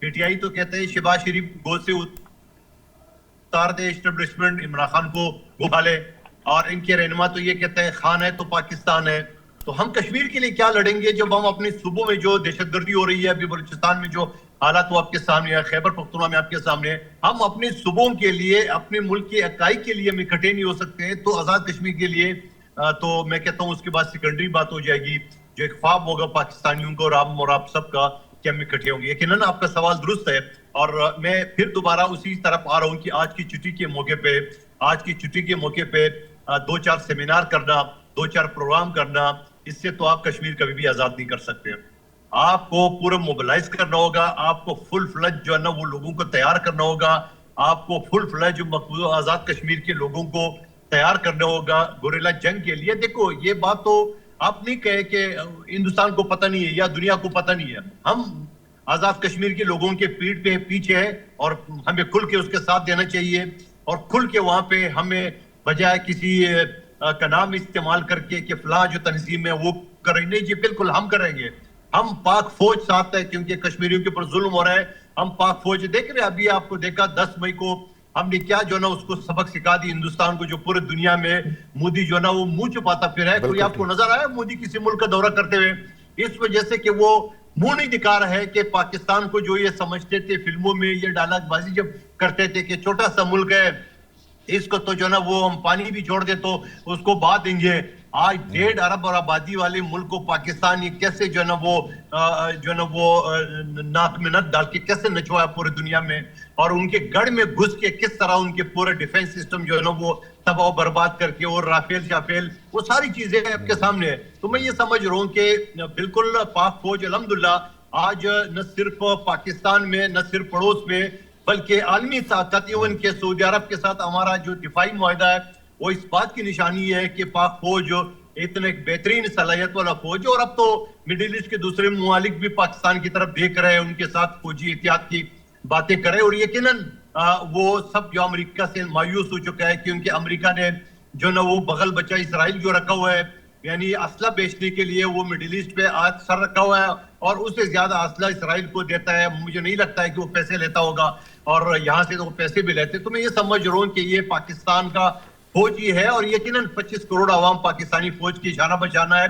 پی ٹی آئی تو کہتے ہیں شہباز شریف گود سے اتار دے اسٹیبلشمنٹ, عمران خان کو گھما لے, اور ان کے رہنما تو یہ کہتے ہیں خان ہے تو پاکستان ہے. تو ہم کشمیر کے لیے کیا لڑیں گے جب ہم اپنے صوبوں میں جو دہشت گردی ہو رہی ہے, ابھی بلوچستان میں جو حالات وہ آپ کے سامنے ہے, خیبر پختونخوا میں آپ کے سامنے ہے, ہم اپنے صوبوں کے لیے اپنے ملک کے عقائد کے لیے ہم اکٹھے نہیں ہو سکتے ہیں تو آزاد کشمیر کے لیے تو میں کہتا ہوں اس کے بعد سیکنڈری بات ہو جائے گی, جو ایک خواب ہوگا پاکستانیوں کو اور آپ سب کا کہ ہم اکٹھے ہوں گے. یقیناً آپ کا سوال درست ہے, اور میں پھر دوبارہ اسی طرف آ رہا ہوں کہ آج کی چھٹی کے موقع پہ 2-4 سیمینار کرنا, 2-4 پروگرام کرنا, اس سے تو آپ کشمیر کبھی بھی آزاد نہیں کر سکتے. آپ کو پورا موبلائز کرنا ہوگا, آپ کو فل فلج جو ہے نا وہ لوگوں کو تیار کرنا ہوگا, آپ کو فل فلج مقبوضہ آزاد کشمیر کے لوگوں کو تیار کرنا ہوگا گوریلا جنگ کے لیے. دیکھو یہ بات تو آپ نہیں کہے کہ ہندوستان کو پتہ نہیں ہے یا دنیا کو پتہ نہیں ہے, ہم آزاد کشمیر کے لوگوں کے پیٹ پہ پیچھے ہے اور ہمیں کھل کے اس کے ساتھ دینا چاہیے, اور کھل کے وہاں پہ ہمیں بجائے کسی کا نام استعمال کر کے کہ فلاں جو تنظیم ہے وہ کریں, نہیں جی بالکل ہم کریں گے. ہم پاک فوج ساتھ ہے کیونکہ کشمیریوں کے اوپر ظلم ہو رہا ہے, ہم پاک فوج دیکھ رہے ہیں. ابھی آپ کو دیکھا 10 مئی کو ہم نے کیا جو نا اس کو سبق سکھا دی ہندوستان کو, جو پورے دنیا میں مودی جو نا وہ منہ چھپاتا پھر ہے. کوئی آپ کو نظر آیا مودی کسی ملک کا دورہ کرتے ہوئے؟ اس وجہ سے کہ وہ منہ نہیں دکھا رہا ہے کہ پاکستان کو جو یہ سمجھتے تھے فلموں میں, یہ ڈائلاگ بازی جب کرتے تھے کہ چھوٹا سا ملک ہے, اس کو تو جو نا وہ ہم پانی بھی چھوڑ دے تو اس کو بات دیں گے. آج 1.5 ارب اور آبادی والے ملک کو پاکستان یہ کیسے جو نا وہ ناک میں نت ڈال کے کیسے نچوایا پورے دنیا میں, اور ان کے گڑھ میں گھس کے کس طرح ان کے پورے ڈیفنس سسٹم جو ہے نا وہ تباہ و برباد کر کے, اور رافیل شافیل وہ ساری چیزیں آپ کے سامنے ہے. تو میں یہ سمجھ رہا ہوں کہ بالکل پاک فوج الحمدللہ آج نہ صرف پاکستان میں, نہ صرف پڑوس میں, بلکہ عالمی طاقت ایون کے سعودی عرب کے ساتھ ہمارا جو دفاعی معاہدہ ہے وہ اس بات کی نشانی ہے کہ پاک فوج اتنا ایک بہترین صلاحیت والا فوج ہے. اور اب تو مڈل ایسٹ کے دوسرے ممالک بھی پاکستان کی طرف دیکھ رہے ہیں, ان کے ساتھ فوجی احتیاط کی باتیں کرے, اور یقیناً وہ سب جو امریکہ سے مایوس ہو چکا ہے کیونکہ امریکہ نے جو نا وہ بغل بچہ اسرائیل جو رکھا ہوا ہے, یعنی اسلحہ بیچنے کے لیے وہ مڈل ایسٹ پہ آج سر رکھا ہوا ہے, اور اس سے زیادہ اسلحہ اسرائیل کو دیتا ہے. مجھے نہیں لگتا ہے کہ وہ پیسے لیتا ہوگا, اور یہاں سے تو وہ پیسے بھی لیتے. تو میں یہ سمجھ رہا ہوں کہ یہ پاکستان کا فوج ہی ہے, اور یقیناً 25 کروڑ عوام پاکستانی فوج کی جانا بچانا ہے.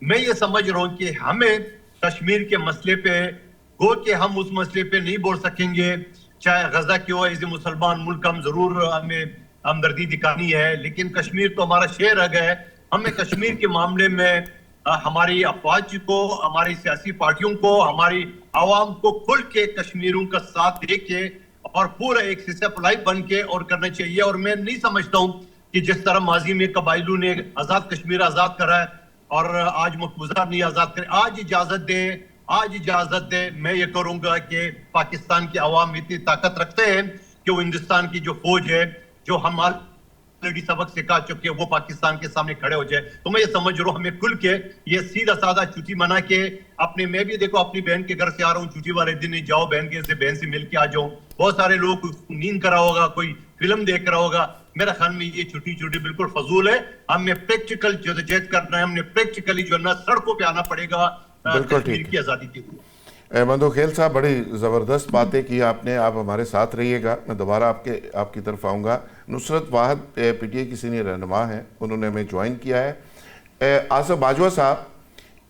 میں یہ سمجھ رہا ہوں کہ ہمیں کشمیر کے مسئلے پہ گو کہ ہم اس مسئلے پہ نہیں بول سکیں گے, چاہے غزہ کی ہو, ایز اے مسلمان ملک ہم ضرور ہمیں ہمدردی دکھانی ہے, لیکن کشمیر تو ہمارا شہر رہ گیا ہے. ہمیں کشمیر کے معاملے میں ہماری افواج کو, ہماری سیاسی پارٹیوں کو, ہماری عوام کو کھل کے کشمیروں کا ساتھ دے کے اور پورا ایک سپلائی بن کے اور کرنا چاہیے. اور میں نہیں سمجھتا ہوں کہ جس طرح ماضی میں قبائلیوں نے آزاد کشمیر آزاد کرا ہے اور آج مقبوضہ نہیں آزاد کرے, آج اجازت دے. میں یہ کروں گا کہ پاکستان کے عوام اتنی طاقت رکھتے ہیں کہ وہ ہندوستان کی جو فوج ہے, جو ہم آلریڈی سبق سکھا چکے, وہ پاکستان کے سامنے کھڑے ہو جائے. تو میں یہ سمجھ رہا ہوں ہمیں کھل کے یہ سیدھا سادہ چھٹی منا کے میں بھی دیکھو اپنی بہن کے گھر سے آ رہا ہوں, چھٹی والے دن جاؤ بہن سے مل کے آ جاؤ. بہت سارے لوگ نیند کرا ہوگا, کوئی فلم دیکھ رہا ہوگا. میرا خیال میں یہ چھٹی بالکل فضول ہے. ہمیں پریکٹیکل جدوجہد کرنا ہے, ہم نے پریکٹیکلی جو ہے نا سڑکوں پہ آنا پڑے گا کشمیر کی آزادی کے لیے. مندوخیل صاحب, بڑی زبردست باتیں کی آپ نے, آپ ہمارے ساتھ رہیے گا. میں دوبارہ آپ کی طرف آؤں گا. نصرت واحد پی ٹی آئی کی سینئر رہنما ہیں, انہوں نے ہمیں جوائن کیا ہے. آصف باجوہ صاحب,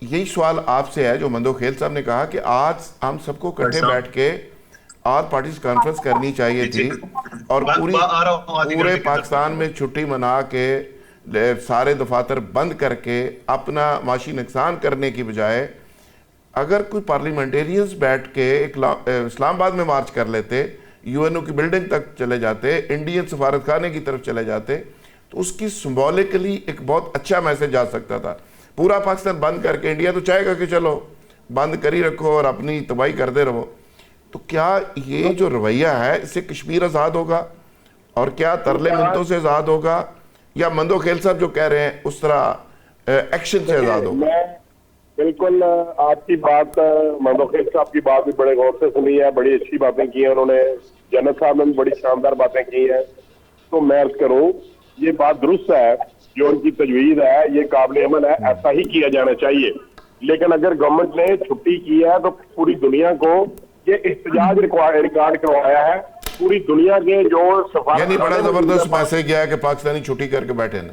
یہی سوال آپ سے ہے جو مندوخیل صاحب نے کہا کہ آج ہم سب کو کٹھے بیٹھ کے آل پارٹیز کانفرنس کرنی چاہیے تھی, اور پورے پاکستان میں چھٹی منا کے سارے دفاتر بند کر کے اپنا معاشی نقصان کرنے کی بجائے اگر کوئی پارلیمنٹیرینز بیٹھ کے اسلام آباد میں مارچ کر لیتے, یو این او کی بلڈنگ تک چلے جاتے, انڈین سفارت خانے کی طرف چلے جاتے, تو اس کی سمبولکلی ایک بہت اچھا میسج آ سکتا تھا. پورا پاکستان بند کر کے, انڈیا تو چاہے گا کہ چلو بند کر ہی رکھو اور اپنی تباہی کرتے رہو. تو کیا یہ جو رویہ ہے اس سے کشمیر آزاد ہوگا, اور کیا ترلے منتوں سے آزاد ہوگا, یا مندوخیل صاحب جو کہہ رہے ہیں اس طرح ایکشن سے آزاد ہوگا؟ بالکل آپ کی بات, مندوخیل صاحب کی بات بھی بڑے غور سے سنی ہے, بڑی اچھی باتیں کی ہیں انہوں نے. جنرل صاحب نے بھی بڑی شاندار باتیں کی ہیں. تو میں عرض کروں یہ بات درست ہے, جو ان کی تجویز ہے یہ قابل عمل ہے, ایسا ہی کیا جانا چاہیے. لیکن اگر گورنمنٹ نے چھٹی کی ہے تو پوری دنیا کو یہ احتجاج ریکارڈ کروایا ہے. پوری دنیا کے جو سفارت, یعنی بڑا زبردست میسج گیا ہے کہ پاکستانی چھٹی کر کے بیٹھے ہیں.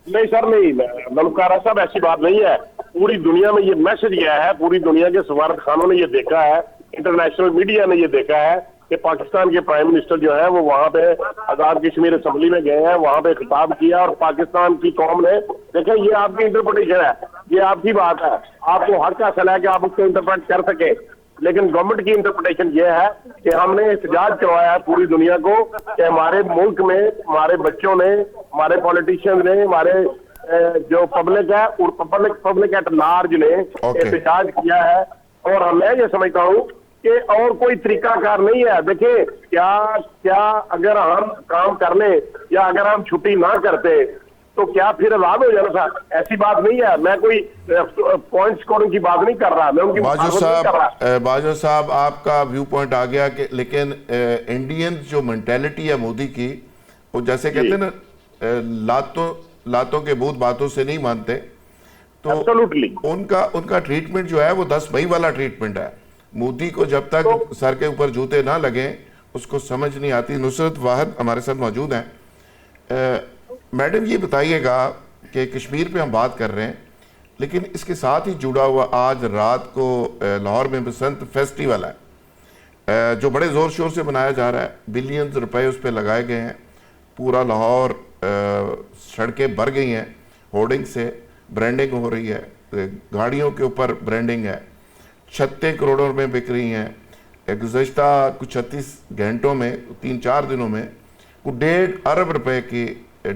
نہیں سر, نہیں نلکارا صاحب, ایسی بات نہیں ہے. پوری دنیا میں یہ میسج گیا ہے, پوری دنیا کے سفارت خانوں نے یہ دیکھا ہے, انٹرنیشنل میڈیا نے یہ دیکھا ہے کہ پاکستان کے پرائم منسٹر جو ہے وہ وہاں پہ آزاد کشمیر اسمبلی میں گئے ہیں, وہاں پہ خطاب کیا, اور پاکستان کی قوم نے دیکھیں یہ آپ کی انٹرپریٹیشن ہے, یہ آپ کی بات ہے, آپ کو حق حاصل ہے کہ آپ اس کو انٹرپریٹ کر سکیں. لیکن گورنمنٹ کی انٹرپریٹیشن یہ ہے کہ ہم نے احتجاج کروایا ہے پوری دنیا کو کہ ہمارے ملک میں ہمارے بچوں نے, ہمارے پولیٹیشین نے, ہمارے جو پبلک ہے اور پبلک ایٹ لارج نے احتجاج کیا ہے. اور میں یہ سمجھتا ہوں کہ اور کوئی طریقہ کار نہیں ہے. دیکھیں کیا اگر ہم کام کر لیں یا اگر ہم چھٹی نہ کرتے تو کیا پھر آزاد ہو جانا تھا؟ ایسی بات نہیں ہے. میں کوئی پوائنٹ سکورنگ کی بات نہیں کر رہا, میں ان کی باجوہ صاحب آپ کا ویو پوائنٹ آ گیا کہ لیکن انڈین جو مینٹیلٹی ہے مودی کی, وہ جیسے کہتے ہیں نا لاتوں کے بھوت باتوں سے نہیں مانتے, تو ان کا ٹریٹمنٹ جو ہے وہ 10 مئی والا ٹریٹمنٹ ہے. مودی کو جب تک سر کے اوپر جوتے نہ لگیں اس کو سمجھ نہیں آتی. نصرت واحد ہمارے ساتھ موجود ہیں. میڈم یہ بتائیے گا کہ کشمیر پہ ہم بات کر رہے ہیں لیکن اس کے ساتھ ہی جڑا ہوا آج رات کو لاہور میں بسنت فیسٹیول ہے جو بڑے زور شور سے منایا جا رہا ہے. بلینز روپے اس پہ لگائے گئے ہیں. پورا لاہور سڑکیں بھر گئی ہیں ہورڈنگ سے. برانڈنگ ہو رہی ہے, گاڑیوں کے اوپر برانڈنگ ہے. 36 کروڑوں میں بک رہی ہیں. گزشتہ کچھ 36 گھنٹوں میں 3-4 دنوں میں 1.5 ارب روپے کی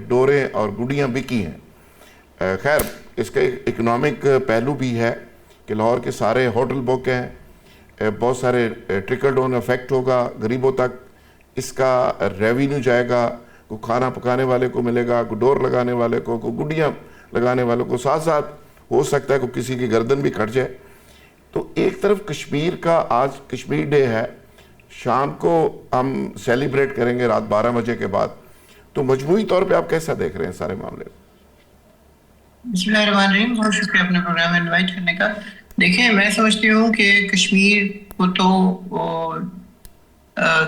ڈوریں اور گڈیاں بکی ہیں. خیر اس کا اکنامک پہلو بھی ہے کہ لاہور کے سارے ہوٹل بک ہیں, بہت سارے ٹرکل ڈاؤن افیکٹ ہوگا, غریبوں تک اس کا ریونیو جائے گا. کوئی کھانا پکانے والے کو ملے گا, کوئی ڈور لگانے والے کو, کوئی گڈیاں لگانے والوں کو, ساتھ ساتھ ہو سکتا ہے کوئی کسی کی گردن بھی کٹ جائے. تو ایک طرف کشمیر کا آج کشمیر ڈے ہے, شام کو ہم سیلیبریٹ کریں گے رات 12 بجے کے بعد. تو مجموعی طور پہ آپ کیسا دیکھ رہے ہیں سارے معاملے؟ بسم اللہ الرحمن الرحیم. بہت شکریہ اپنے پروگرام میں انوائٹ کرنے کا. دیکھیں میں سمجھتی ہوں کہ کشمیر کو تو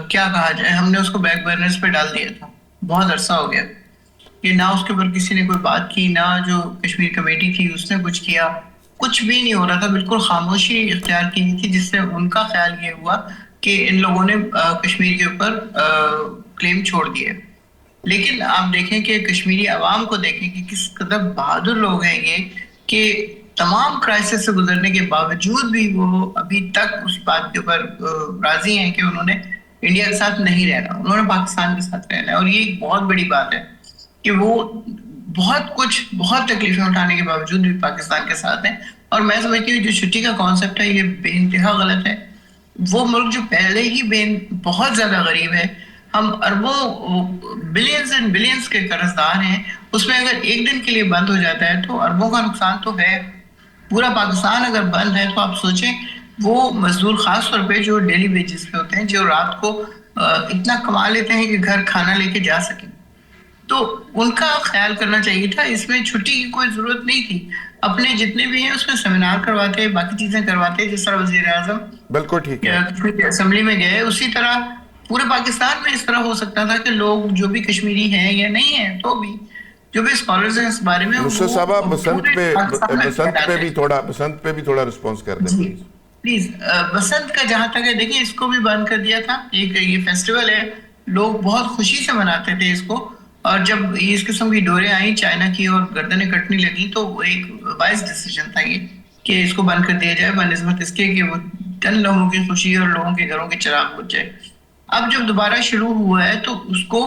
کیا کہا جائے, ہم نے اس کو بیک برنرز پہ ڈال دیا تھا. بہت عرصہ ہو گیا کہ نہ اس کے اوپر کسی نے کوئی بات کی, نہ جو کشمیر کمیٹی تھی اس نے کچھ کیا, کچھ بھی نہیں ہو رہا تھا. بالکل خاموشی اختیار کی تھی جس سے ان کا خیال یہ ہوا کہ ان لوگوں نے کشمیر کے اوپر کلیم چھوڑ دیے. لیکن آپ دیکھیں کہ کشمیری عوام کو دیکھیں کہ کس قدر بہادر لوگ ہیں یہ, کہ تمام کرائسس سے گزرنے کے باوجود بھی وہ ابھی تک اس بات کے اوپر راضی ہیں کہ انہوں نے انڈیا کے ساتھ نہیں رہنا, انہوں نے پاکستان کے ساتھ رہنا ہے. اور یہ ایک بہت بڑی بات ہے کہ وہ بہت تکلیفیں اٹھانے کے باوجود بھی پاکستان کے ساتھ ہیں. اور میں سمجھتی ہوں جو چھٹی کا کانسیپٹ ہے یہ بے انتہا غلط ہے. وہ ملک جو پہلے ہی بہت زیادہ غریب ہے, ہم اربوں بلینز اینڈ بلینز کے قرض دار ہیں, اس میں اگر ایک دن کے لیے بند ہو جاتا ہے تو اربوں کا نقصان تو ہے. پورا پاکستان اگر بند ہے تو آپ سوچیں وہ مزدور خاص طور پہ جو ڈیلی ویجز پہ ہوتے ہیں, جو رات کو اتنا کما لیتے ہیں کہ گھر کھانا لے کے جا سکیں, تو ان کا خیال کرنا چاہیے تھا. اس میں چھٹی کی کوئی ضرورت نہیں تھی. اپنے جتنے بھی ہیں اس میں سیمینار کرواتے, باقی چیزیں کرواتے, جس طرح وزیر اعظم بالکل ٹھیک ہے اسمبلی میں گئے, اسی طرح پورے پاکستان میں اس طرح ہو سکتا تھا کہ لوگ جو بھی کشمیری ہیں یا نہیں ہیں تو بھی جو بھی اسکالرز ہیں اس بارے میں. نصرت صاحب آپ بسنت پہ بھی تھوڑا رسپانس کر دیں پلیز. بسنت کا جہاں تک ہے دیکھیں اس کو بھی بند کر دیا تھا. ایک یہ فیسٹیول ہے, لوگ بہت خوشی سے مناتے تھے اس کو, اور جب اس قسم کی ڈوریں آئیں چائنا کی اور گردنیں کٹنے لگیں تو وہ ایک وائز ڈیسیجن تھا یہ کہ اس کو بند کر دیا جائے بنسبت اس کے کہ وہ چند لوگوں کی خوشی اور لوگوں کے گھروں کے چراغ بجھ جائے. اب جب دوبارہ شروع ہوا ہے تو اس کو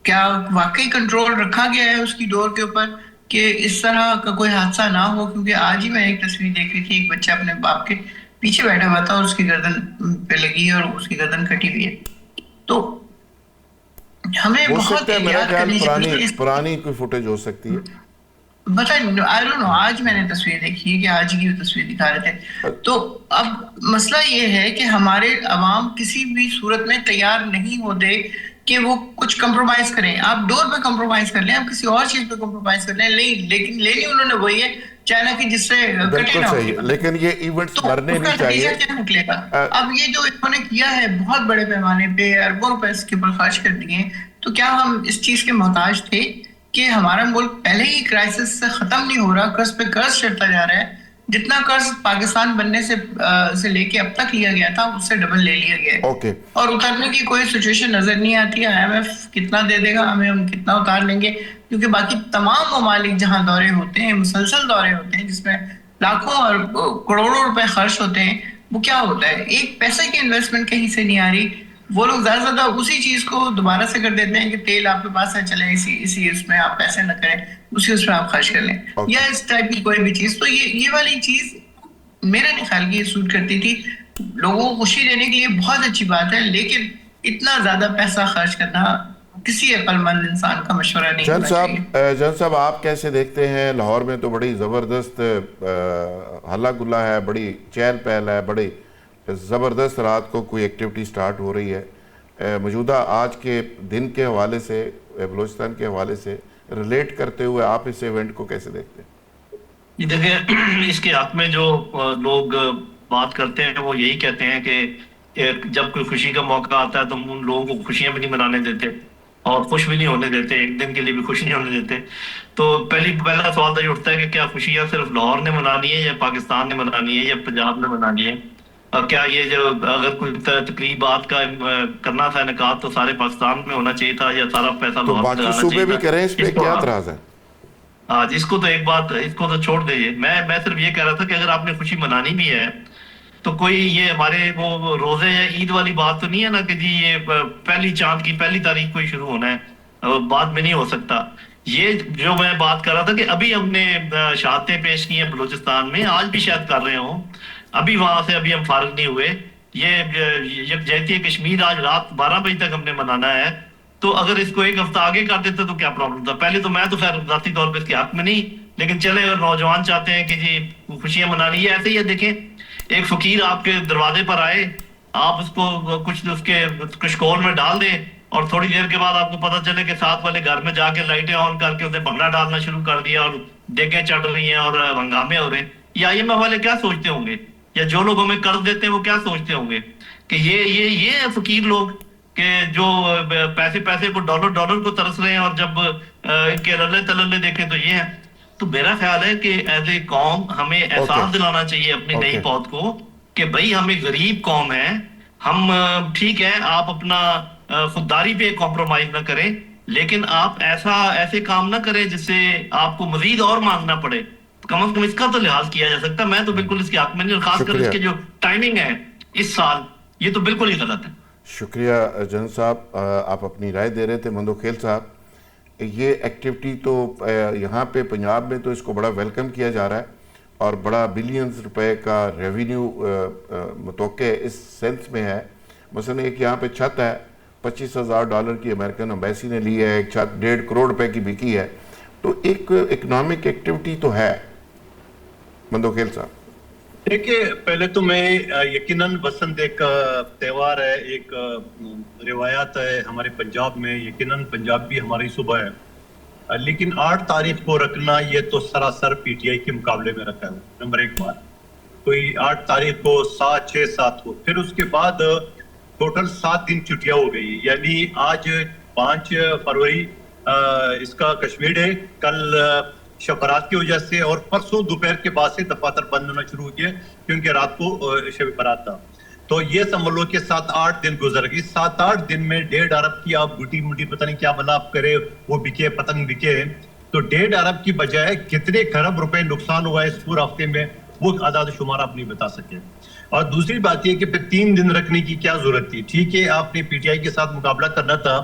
کیا واقعی کنٹرول رکھا گیا ہے اس کی ڈور کے اوپر کہ اس طرح کا کوئی حادثہ نہ ہو؟ کیونکہ آج ہی میں ایک تصویر دیکھ رہی تھی, ایک بچہ اپنے باپ کے پیچھے بیٹھا ہوا تھا اور اس کی گردن پہ لگی اور اس کی گردن کٹی ہوئی ہے. تو ہمیں بہت احتیاط کرنی چاہیے. پرانی کوئی فوٹیج ہو سکتی ہے, آج میں نے تصویر دیکھی ہے کہ آج کی تصویر دکھا رہے تھے. تو اب مسئلہ یہ ہے کہ ہمارے عوام کسی بھی صورت میں تیار نہیں ہوتے کہ وہ کچھ کمپرومائز کریں. آپ ڈور پہ کمپرومائز کر لیں, آپ کسی اور چیز پہ کمپرومائز کر لیں, لیکن لینی انہوں نے وہی ہے چائنا کی جس سے بالکل صحیح, لیکن یہ ایونٹس مرنے نہیں چاہیے. کیا نکلے گا؟ اب یہ جو انہوں نے کیا ہے بہت بڑے پیمانے پہ اربوں روپے اس کے اوپر خرچ کر دیے, تو کیا ہم اس چیز کے محتاج تھے کہ ہمارا ملک پہلے ہی کرائسس سے ختم نہیں ہو رہا, قرض پہ قرض چڑھتا جا رہا ہے. جتنا قرض پاکستان بننے سے لے کے اب تک لیا گیا تھا اس سے ڈبل لے لیا گیا ہے, اور اتارنے کی کوئی سچویشن نظر نہیں آتی ہے. IMF کتنا دے دے گا ہمیں, ہم کتنا اتار لیں گے, کیونکہ باقی تمام ممالک جہاں دورے ہوتے ہیں, مسلسل دورے ہوتے ہیں جس میں لاکھوں اور کروڑوں روپے خرچ ہوتے ہیں, وہ کیا ہوتا ہے ایک پیسے کی انویسٹمنٹ کہیں سے نہیں آ رہی. وہ لوگ زیادہ زیادہ اسی چیز کو دوبارہ سے کر دیتے ہیں کہ تیل آپ کے پاس ہے, چلیں اسی اس میں آپ پیسے نہ کریں, اسی اس میں آپ خرچ کر لیں, یا اس ٹائپ کی کوئی بھی چیز. تو یہ والی چیز میرے نہیں خیال کی یہ سوٹ کرتی تھی. لوگوں کو خوشی دینے کے لیے بہت اچھی بات ہے, لیکن اتنا زیادہ پیسہ خرچ کرنا کسی عقل مند انسان کا مشورہ نہیں ہونا چاہیے. جان صاحب آپ کیسے دیکھتے ہیں؟ لاہور میں تو بڑی زبردست ہلا گلا ہے, بڑی چہل پہل ہے, بڑی زبردست رات کو کوئی ایکٹیویٹی سٹارٹ ہو رہی ہے. موجودہ آج کے دن کے حوالے سے, بلوچستان کے حوالے سے ریلیٹ کرتے ہوئے آپ اس ایونٹ کو کیسے دیکھتے ہیں؟ دیکھیں اس کے حق میں جو لوگ بات کرتے ہیں وہ یہی کہتے ہیں کہ جب کوئی خوشی کا موقع آتا ہے تو ہم ان لوگوں کو خوشیاں بھی نہیں منانے دیتے اور خوش بھی نہیں ہونے دیتے, ایک دن کے لیے بھی خوش نہیں ہونے دیتے. تو پہلا سوال تو یہ اٹھتا ہے کہ کیا خوشیاں صرف لاہور نے منانی ہے یا پاکستان نے منانی ہے یا پنجاب نے منانی ہے؟ اور کیا یہ جو اگر کوئی تقریبات کا کرنا تھا انعقاد تو سارے پاکستان میں ہونا چاہیے تھا یا سارا پیسہ تو باقی صوبے بھی کریں, اس پہ کیا اعتراض ہے؟ آج اس کو تو ایک بات, اس کو تو چھوڑ دیجیے. میں صرف یہ کہہ رہا تھا کہ اگر آپ نے خوشی منانی بھی ہے تو کوئی یہ ہمارے وہ روزے یا عید والی بات تو نہیں ہے نا کہ جی یہ پہلی چاند کی پہلی تاریخ کو ہی شروع ہونا ہے, بعد میں نہیں ہو سکتا. یہ جو میں بات کر رہا تھا کہ ابھی ہم نے شہادتیں پیش کی ہیں بلوچستان میں, آج بھی شاید کر رہے ہوں, ابھی وہاں سے ابھی ہم فارغ نہیں ہوئے. یہ یکجہتی کشمیر آج رات 12 بجے تک ہم نے منانا ہے, تو اگر اس کو ایک ہفتہ آگے کر دیتے تو کیا پرابلم تھا؟ پہلے تو میں تو خیر ذاتی طور پہ اس کے حق میں نہیں, لیکن چلے اگر نوجوان چاہتے ہیں کہ جی خوشیاں منانی ہے, ایسے ہی ہے. دیکھیں ایک فقیر آپ کے دروازے پر آئے, آپ اس کو کچھ اس کے کشکول میں ڈال دیں اور تھوڑی دیر کے بعد آپ کو پتہ چلے کہ ساتھ والے گھر میں جا کے لائٹیں آن کر کے اسے بھنگڑا ڈالنا شروع کر دیا اور دیگیں چڑھ رہی ہیں اور ہنگامے ہو رہے ہیں. یا IMF والے کیا سوچتے ہوں گے, یا جو لوگ ہمیں قرض دیتے ہیں وہ کیا سوچتے ہوں گے کہ یہ فقیر لوگ کہ جو پیسے کو ڈالر کو ترس رہے ہیں, اور جب ان کے رلے تللے دیکھیں تو یہ ہیں. تو میرا خیال ہے کہ ایز اے قوم ہمیں احساس دلانا چاہیے اپنی نئی پود کو کہ بھائی ہم ایک غریب قوم ہے, ہم ٹھیک ہے آپ اپنا خودداری پہ کمپرومائز نہ کریں, لیکن آپ ایسے کام نہ کریں جس سے آپ کو مزید اور مانگنا پڑے. کم از کم اس کا تو لحاظ کیا جا سکتا. میں تو بالکل اس کے حق میں نہیں, اور خاص کر اس کے جو ٹائمنگ ہے اس سال یہ تو بالکل ہی غلط ہے. شکریہ جن صاحب, آپ اپنی رائے دے رہے تھے. مندوخیل صاحب, یہ ایکٹیویٹی تو یہاں پہ پنجاب میں تو اس کو بڑا ویلکم کیا جا رہا ہے اور بڑا بلینز روپے کا ریونیو متوقع اس سینس میں ہے. مثلا ایک یہاں پہ چھت ہے $25,000 کی امریکن امبیسی نے لی ہے, ایک چھت 1.5 کروڑ روپے کی بکی ہے, تو ایک اکنامک ایکٹیویٹی تو ہے. مندوخیل صاحب دیکھیے, پہلے تو میں یقیناً بسنت ایک تہوار ہے, ایک روایات ہے ہمارے پنجاب میں, یقیناً پنجاب بھی ہماری صوبہ ہے, لیکن 8 تاریخ کو رکھنا یہ تو سراسر PTI کے مقابلے میں رکھا ہے. نمبر 1 بات, کوئی 8 تاریخ کو 7 6 7 کو, پھر اس کے بعد ٹوٹل 7 دن چھٹیاں ہو گئی. یعنی آج 5 فروری اس کا کشمیر ڈے, کل شب برات کی وجہ سے, اور پرسوں دوپہر کے بعد سے دفاتر بند ہونا شروع ہو گیا کیونکہ رات کو شب برات تھا. تو یہ سمجھ لو کہ 7-8 دن گزر گئی. 7-8 دن میں 1.5 ارب کی آپ گٹی مٹی پتہ نہیں کیا بنا آپ کرے, وہ بکے, پتنگ بکے, تو 1.5 ارب کی بجائے کتنے کھرب روپے نقصان ہوا ہے اس پورے ہفتے میں, وہ اعداد شمار آپ نہیں بتا سکے. اور دوسری بات یہ کہ پھر 3 دن رکھنے کی کیا ضرورت تھی؟ ٹھیک ہے آپ نے PTI کے ساتھ مقابلہ کرنا تھا,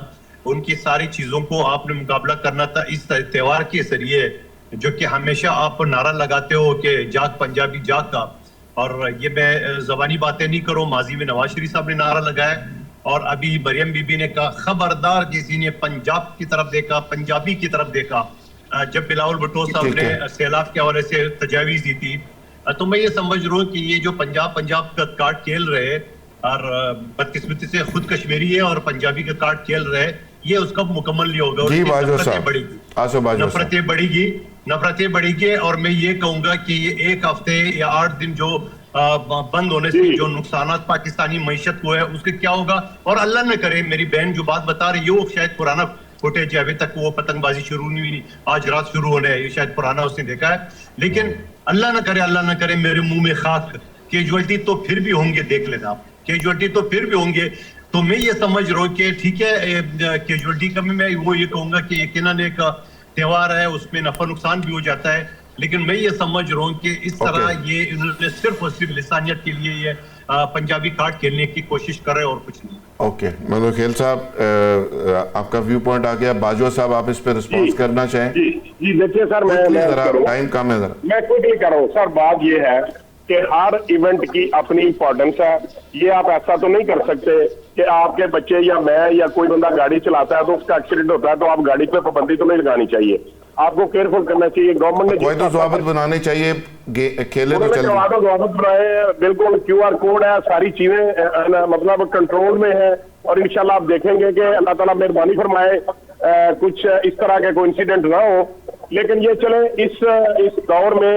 ان کی ساری چیزوں کو آپ نے مقابلہ کرنا تھا اس تہوار کے ذریعے, جو کہ ہمیشہ آپ نعرہ لگاتے ہو کہ جاگ پنجابی جاگ کا. اور یہ میں زبانی باتیں نہیں کروں, ماضی میں نواز شریف صاحب نے نعرہ لگایا, اور ابھی مریم بی بی نے کہا خبردار کسی نے پنجاب کی طرف دیکھا, پنجابی کی طرف دیکھا, جب بلاول بھٹو صاحب نے سیلاب کے حوالے سے تجاویز دی تھی. تو میں یہ سمجھ رہا ہوں کہ یہ جو پنجاب کا کارڈ کھیل رہے, اور بدقسمتی سے خود کشمیری ہے اور پنجابی کا کارڈ کھیل رہے, یہ اس کا مکمل نہیں ہوگا. نفرتیں بڑھی گی, اور میں یہ کہوں گا کہ یہ 1 ہفتے یا 8 دن جو بند ہونے سے جو نقصانات پاکستانی معیشت کو ہے اس کے کیا ہوگا. اور اللہ نہ کرے, میری بہن جو بات بتا رہی ہے وہ شاید پرانا فوٹیج ہے, ابھی تک وہ پتنگ بازی شروع نہیں ہوئی, آج رات شروع ہونے ہے, یہ شاید پرانا اس نے دیکھا ہے. لیکن اللہ نہ کرے میرے منہ میں خاک, کیجوالٹی تو پھر بھی ہوں گے, دیکھ لینا آپ, کیجوالٹی تو پھر بھی ہوں گے. تو میں یہ سمجھ رہا ہوں کہ ٹھیک ہے کیجوالٹی کا میں وہ یہ کہوں گا کہ یقیناً ایک تہوار ہے, اس میں نفع نقصان بھی ہو جاتا ہے, لیکن میں یہ سمجھ رہا ہوں کہ اس طرح یہ انہوں نے صرف اور صرف لسانیت کے لیے یہ پنجابی کارڈ کھیلنے کی کوشش کر رہے اور کچھ نہیں. اوکے مندوخیل صاحب, آپ کا ویو پوائنٹ آ گیا. باجوہ صاحب آپ اس پہ رسپانس کرنا چاہیں؟ جی دیکھیے سر, میں ٹائم کم ہے ذرا, میں کوئکلی کر رہا ہوں سر. بات یہ ہے کہ ہر ایونٹ کی اپنی امپورٹنس ہے. یہ آپ ایسا تو نہیں کر سکتے کہ آپ کے بچے یا میں یا کوئی بندہ گاڑی چلاتا ہے تو اس کا ایکسیڈنٹ ہوتا ہے تو آپ گاڑی پہ پابندی تو نہیں لگانی چاہیے, آپ کو کیئرفل کرنا چاہیے. گورنمنٹ نے کوئی تو ضوابط بنانے چاہیے, کھیلے تو چل ضوابط بنائے, بالکل QR کوڈ ہے, ساری چیزیں مطلب کنٹرول میں ہے, اور انشاءاللہ آپ دیکھیں گے کہ اللہ تعالیٰ مہربانی فرمائے کچھ اس طرح کے کوئی انسیڈنٹ نہ ہو. لیکن یہ چلیں اس دور میں